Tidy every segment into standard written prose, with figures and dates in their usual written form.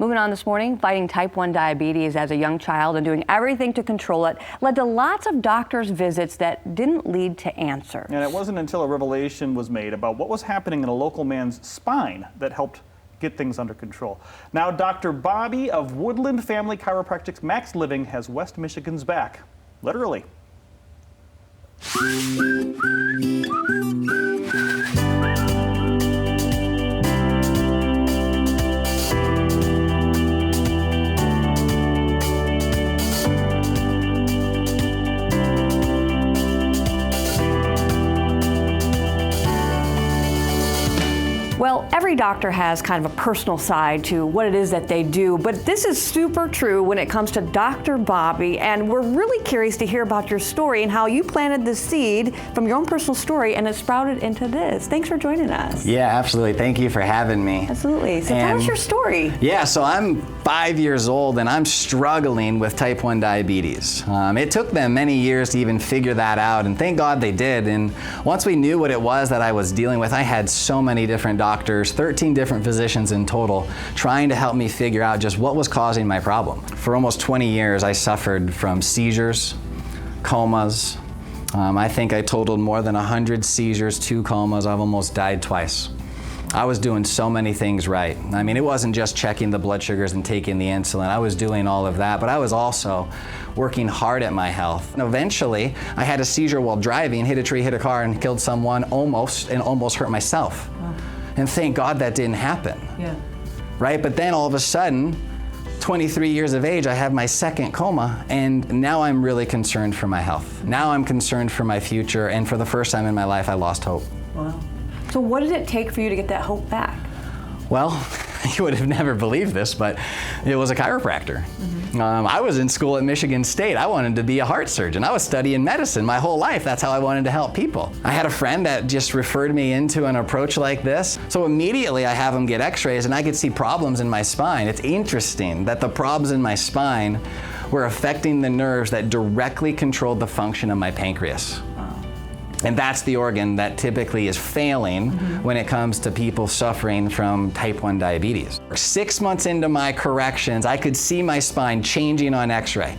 Moving on this morning, fighting type 1 diabetes as a young child and doing everything to control it led to lots of doctor's visits that didn't lead to answers. And it wasn't until a revelation was made about what was happening in a local man's spine that helped get things under control. Now, Dr. Bobby of Woodland Family Chiropractic's Max Living has West Michigan's back, literally. Well, every doctor has kind of a personal side to what it is that they do, but this is super true when it comes to Dr. Bobby, and we're really curious to hear about your story and how you planted the seed from your own personal story and it sprouted into this. Thanks for joining us. Yeah, absolutely. Thank you for having me. Absolutely. So tell us your story. Yeah, so I'm 5 years old and I'm struggling with type 1 diabetes. It took them many years to even figure that out, and thank God they did. And once we knew what it was that I was dealing with, I had so many different doctors, 13 different physicians in total, trying to help me figure out just what was causing my problem. For almost 20 years, I suffered from seizures, comas. I think I totaled more than 100 seizures, 2 comas. I've almost died twice. I was doing so many things right. I mean, it wasn't just checking the blood sugars and taking the insulin. I was doing all of that, but I was also working hard at my health. And eventually, I had a seizure while driving, hit a tree, hit a car, and killed someone almost hurt myself. Wow. And thank God that didn't happen. Yeah. Right? But then all of a sudden, 23 years of age, I have my second coma, and now I'm really concerned for my health. Now I'm concerned for my future, and for the first time in my life, I lost hope. Wow. So what did it take for you to get that hope back? Well, you would have never believed this, but it was a chiropractor. Mm-hmm. I was in school at Michigan State. I wanted to be a heart surgeon. I was studying medicine my whole life. That's how I wanted to help people. I had a friend that just referred me into an approach like this. So immediately I have him get x-rays and I could see problems in my spine. It's interesting that the problems in my spine were affecting the nerves that directly controlled the function of my pancreas. And that's the organ that typically is failing when it comes to people suffering from type 1 diabetes. 6 months into my corrections, I could see my spine changing on x-ray.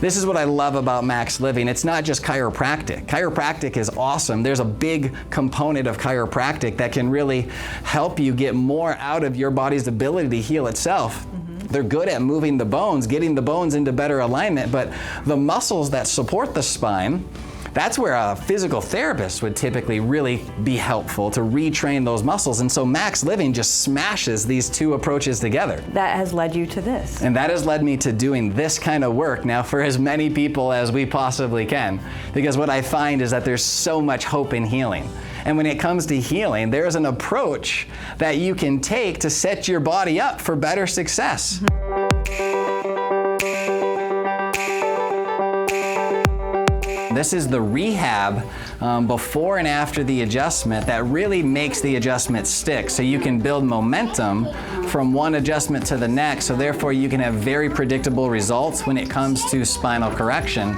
This is what I love about Max Living. It's not just chiropractic. Chiropractic is awesome. There's a big component of chiropractic that can really help you get more out of your body's ability to heal itself. They're good at moving the bones, getting the bones into better alignment, but the muscles that support the spine, that's where a physical therapist would typically really be helpful to retrain those muscles. And so Max Living just smashes these two approaches together. That has led you to this. And that has led me to doing this kind of work now for as many people as we possibly can. Because what I find is that there's so much hope in healing. And when it comes to healing, there's an approach that you can take to set your body up for better success. This is the rehab before and after the adjustment that really makes the adjustment stick, so you can build momentum from one adjustment to the next, so therefore you can have very predictable results when it comes to spinal correction.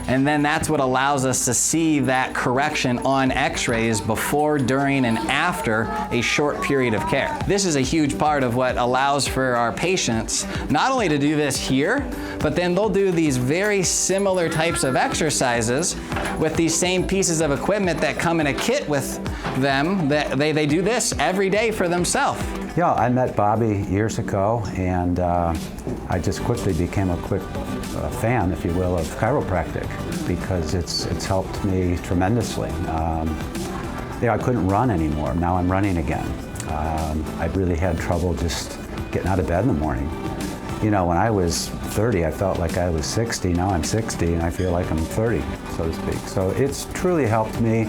And then that's what allows us to see that correction on x-rays before, during, and after a short period of care. This is a huge part of what allows for our patients not only to do this here, but then they'll do these very similar types of exercises with these same pieces of equipment that come in a kit with them. They do this every day for themselves. Yeah, I met Bobby years ago, and I just quickly became a fan, if you will, of chiropractic because it's helped me tremendously. I couldn't run anymore. Now I'm running again. I really had trouble just getting out of bed in the morning. You know, when I was 30, I felt like I was 60. Now I'm 60, and I feel like I'm 30, so to speak. So it's truly helped me.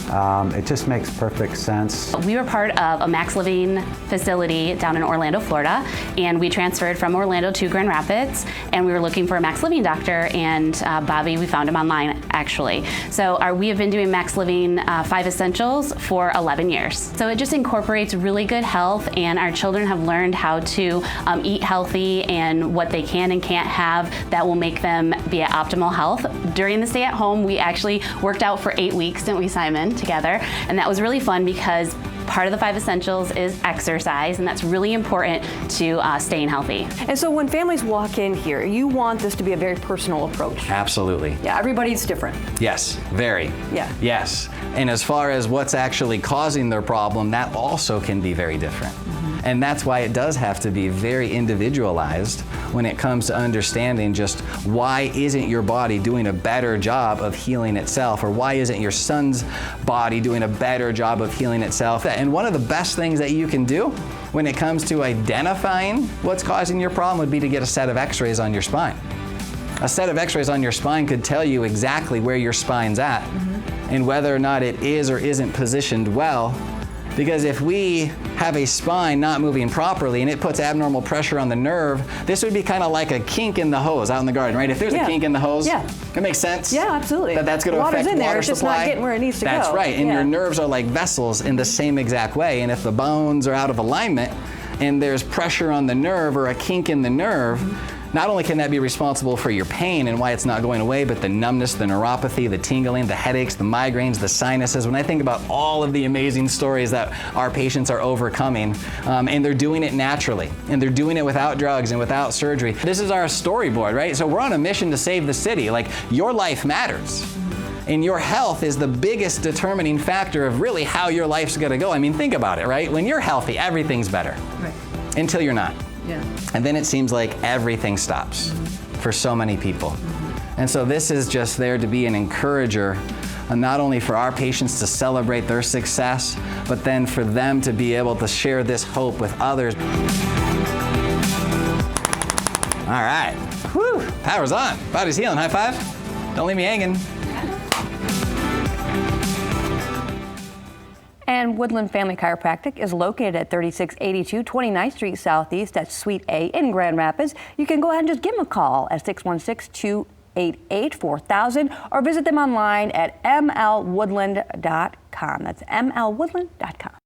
It just makes perfect sense. We were part of a Max Living facility down in Orlando, Florida, and we transferred from Orlando to Grand Rapids, and we were looking for a Max Living doctor, and Bobby, we found him online, actually. So we have been doing Max Living 5 Essentials for 11 years. So it just incorporates really good health, and our children have learned how to eat healthy and what they can and can't have that will make them be at optimal health. During the stay at home, we actually worked out for 8 weeks, didn't we, Simon, together? And that was really fun because part of the 5 essentials is exercise, and that's really important to staying healthy. And so when families walk in here, you want this to be a very personal approach. Absolutely. Yeah, everybody's different. Yes, very. Yeah. Yes. And as far as what's actually causing their problem, that also can be very different. And that's why it does have to be very individualized when it comes to understanding just why isn't your body doing a better job of healing itself, or why isn't your son's body doing a better job of healing itself. And one of the best things that you can do when it comes to identifying what's causing your problem would be to get a set of x-rays on your spine. A set of x-rays on your spine could tell you exactly where your spine's at and whether or not it is or isn't positioned well. Because if we have a spine not moving properly and it puts abnormal pressure on the nerve, this would be kind of like a kink in the hose out in the garden, right? If there's a kink in the hose, that makes sense. Yeah, absolutely. That's going to affect water's in there, water it's just supply. not getting where it needs to go. That's right, and your nerves are like vessels in the same exact way. And if the bones are out of alignment and there's pressure on the nerve or a kink in the nerve, not only can that be responsible for your pain and why it's not going away, but the numbness, the neuropathy, the tingling, the headaches, the migraines, the sinuses. When I think about all of the amazing stories that our patients are overcoming, and they're doing it naturally, and they're doing it without drugs and without surgery. This is our storyboard, right? So we're on a mission to save the city. Like, your life matters. And your health is the biggest determining factor of really how your life's gonna go. I mean, think about it, right? When you're healthy, everything's better. Right. Until you're not. Yeah. And then it seems like everything stops for so many people. And so this is just there to be an encourager, not only for our patients to celebrate their success, but then for them to be able to share this hope with others. All right. Whew. Power's on. Body's healing. High five. Don't leave me hanging. And Woodland Family Chiropractic is located at 3682 29th Street Southeast. That's Suite A in Grand Rapids. You can go ahead and just give them a call at 616-288-4000 or visit them online at mlwoodland.com. That's mlwoodland.com.